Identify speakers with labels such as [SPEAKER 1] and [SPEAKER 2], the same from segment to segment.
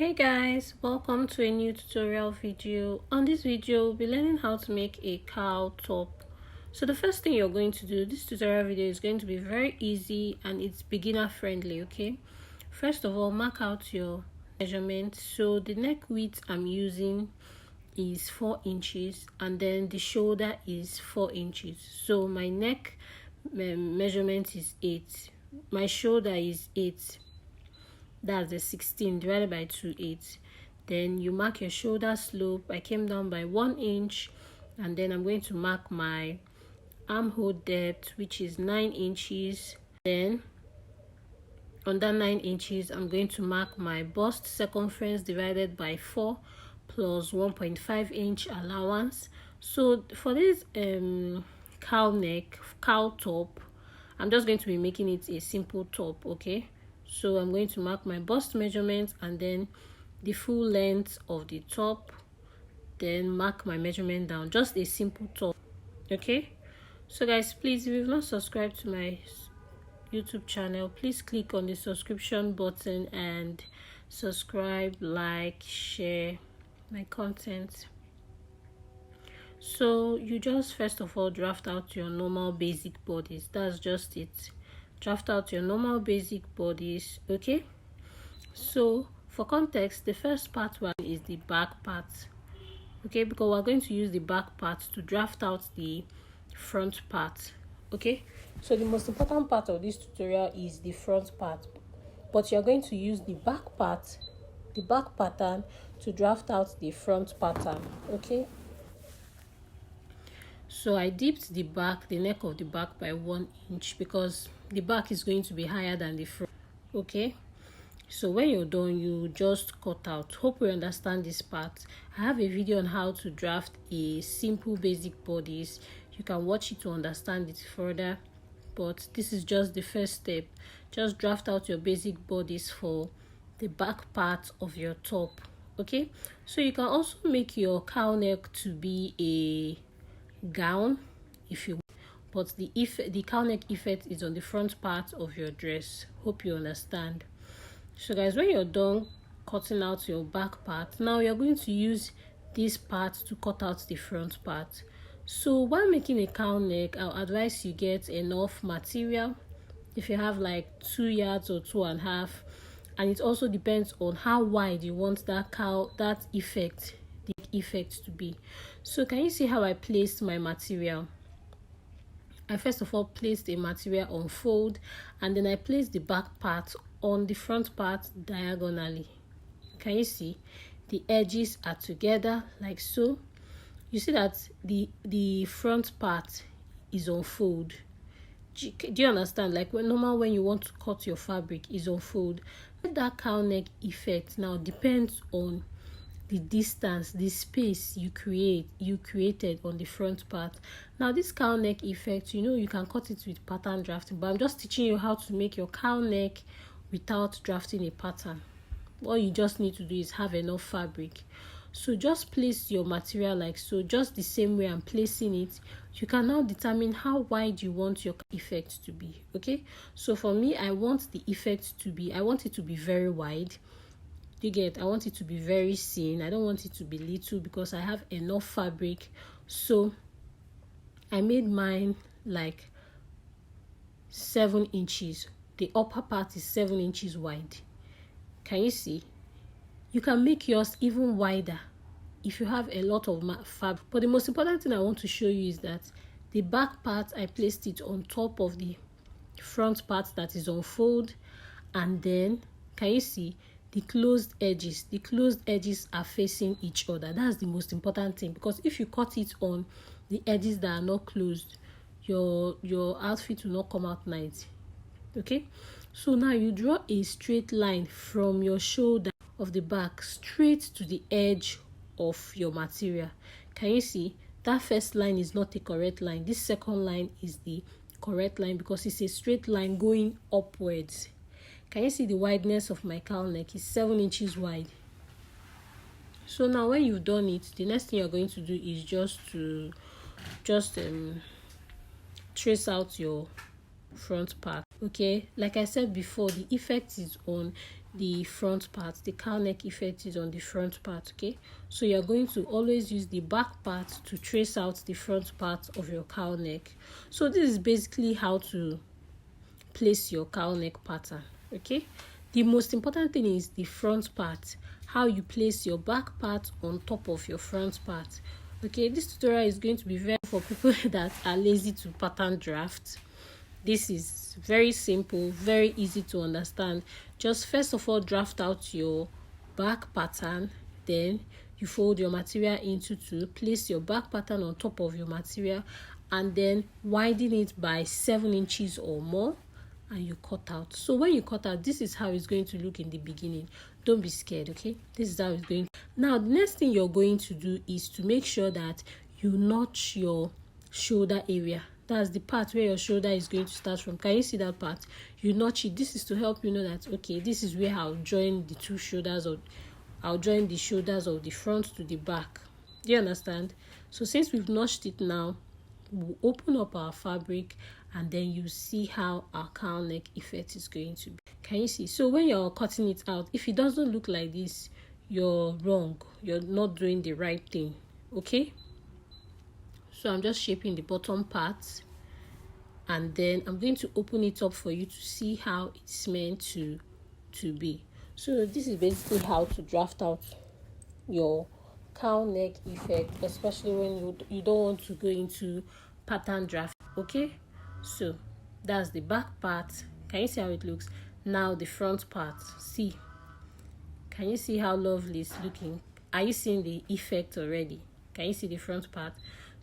[SPEAKER 1] Hey guys, welcome to a new tutorial video. On this video we'll be learning how to make a cowl top. So the first thing you're going to do, this tutorial video is going to be very easy and it's beginner friendly. Okay, first of all, mark out your measurement. So the neck width I'm using is 4 inches and then the shoulder is 4 inches. So my neck measurement is 8, my shoulder is 8. That's the 16 divided by 2, 8. Then you mark your shoulder slope. I came down by 1 inch, and then I'm going to mark my armhole depth, which is 9 inches. Then on that 9 inches, I'm going to mark my bust circumference divided by 4 plus 1.5 inch allowance. So for this cowl top, I'm just going to be making it a simple top. Okay, so I'm going to mark my bust measurement and then the full length of the top, then mark my measurement down, just a simple top. Okay, so guys, please, if you've not subscribed to my YouTube channel, please click on the subscription button and subscribe, like, share my content. So you just first of all draft out your normal basic bodies. That's just it. Draft out your normal basic bodies. Okay, so for context, the first part one is the back part. Okay, because we're going to use the back part to draft out the front part. Okay, so the most important part of this tutorial is the front part, but you're going to use the back part, the back pattern, to draft out the front pattern. Okay, so I dipped the back, the neck of the back, by 1 inch because the back is going to be higher than the front. Okay, so when you're done, you just cut out. Hope you understand this part. I have a video on how to draft a simple basic bodies. You can watch it to understand it further, but this is just the first step. Just draft out your basic bodies for the back part of your top. Okay, so you can also make your cowl neck to be a gown if you, but the cowl neck effect is on the front part of your dress. Hope you understand. So guys, when you're done cutting out your back part, now you're going to use this part to cut out the front part. So while making a cowl neck, I'll advise you get enough material. If you have like 2 yards or 2.5, and it also depends on how wide you want that effect, the effect to be. So can you see how I placed my material? I first of all placed a material on fold, and then I placed the back part on the front part diagonally. Can you see the edges are together like so? You see that the front part is on fold. Do you understand? Like when you want to cut your fabric, is on fold. That cowl neck effect now depends on the distance, the space you created on the front part. Now this cowl neck effect, you can cut it with pattern drafting, but I'm just teaching you how to make your cowl neck without drafting a pattern. All you just need to do is have enough fabric. So just place your material like so, just the same way I'm placing it. You can now determine how wide you want your effect to be. Okay, so for me, I want it to be very wide. You get, I want it to be very thin. I don't want it to be little because I have enough fabric. So I made mine like 7 inches. The upper part is 7 inches wide. Can you see? You can make yours even wider if you have a lot of fabric. But the most important thing I want to show you is that the back part, I placed it on top of the front part that is on fold, and then can you see the closed edges? The closed edges are facing each other. That's the most important thing, because if you cut it on the edges that are not closed, your outfit will not come out nice. Okay, so now you draw a straight line from your shoulder of the back straight to the edge of your material. Can you see that first line is not a correct line? This second line is the correct line because it's a straight line going upwards. Can you see the wideness of my cowl neck is 7 inches wide? So now when you've done it, the next thing you're going to do is just trace out your front part. Okay, like I said before, the effect is on the front part. The cowl neck effect is on the front part. Okay, so you're going to always use the back part to trace out the front part of your cowl neck. So this is basically how to place your cowl neck pattern. Okay, the most important thing is the front part, how you place your back part on top of your front part. Okay, this tutorial is going to be very for people that are lazy to pattern draft. This is very simple, very easy to understand. Just first of all, draft out your back pattern, then you fold your material into two, place your back pattern on top of your material, and then widen it by 7 inches or more, and you cut out. So when you cut out, this is how it's going to look in the beginning. Don't be scared, okay? This is how it's going. Now the next thing you're going to do is to make sure that you notch your shoulder area. That's the part where your shoulder is going to start from. Can you see that part? You notch it. This is to help you know that, okay, this is where I'll join the two shoulders, or I'll join the shoulders of the front to the back. Do you understand? So since we've notched it now, we'll open up our fabric, and then you see how our cowl neck effect is going to be. Can you see? So when you're cutting it out, if it doesn't look like this, you're wrong. You're not doing the right thing. Okay? So I'm just shaping the bottom part, and then I'm going to open it up for you to see how it's meant to be. So this is basically how to draft out your cowl neck effect, especially when you don't want to go into pattern draft. Okay, so that's the back part. Can you see how it looks? Now the front part. See, can you see how lovely it's looking? Are you seeing the effect already? Can you see the front part?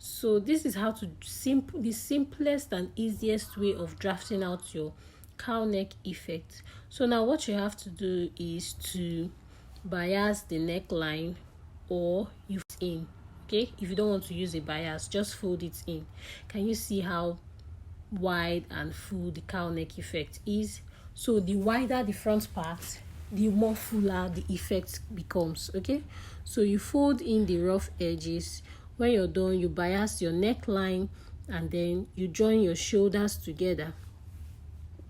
[SPEAKER 1] So this is how to the simplest and easiest way of drafting out your cowl neck effect. So now what you have to do is to bias the neckline, or you in. Okay, if you don't want to use a bias, just fold it in. Can you see how wide and full the cowl neck effect is? So the wider the front part, the more fuller the effect becomes. Okay, so you fold in the rough edges. When you're done, you bias your neckline, and then you join your shoulders together.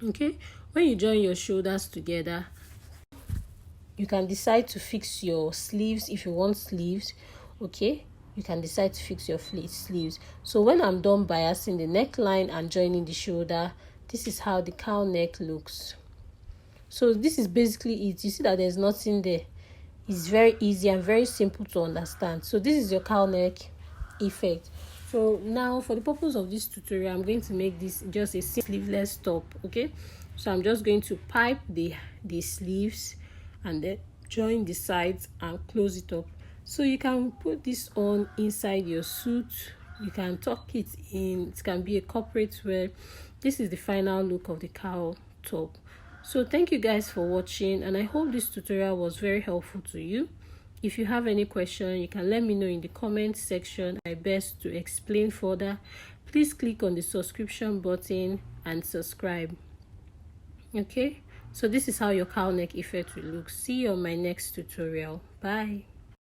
[SPEAKER 1] Okay, when you join your shoulders together, you can decide to fix your sleeves if you want sleeves. Okay, you can decide to fix your sleeves. So when I'm done biasing the neckline and joining the shoulder, this is how the cowl neck looks. So this is basically it. You see that there's nothing there. It's very easy and very simple to understand. So this is your cowl neck effect. So now for the purpose of this tutorial, I'm going to make this just a sleeveless top. Okay, so I'm just going to pipe the sleeves and then join the sides and close it up. So you can put this on inside your suit, you can tuck it in, it can be a corporate wear. This is the final look of the cowl top. So thank you guys for watching, and I hope this tutorial was very helpful to you. If you have any question, you can let me know in the comment section. I best to explain further. Please click on the subscription button and subscribe. Okay, so this is how your cowl neck effect will look. See you on my next tutorial. Bye.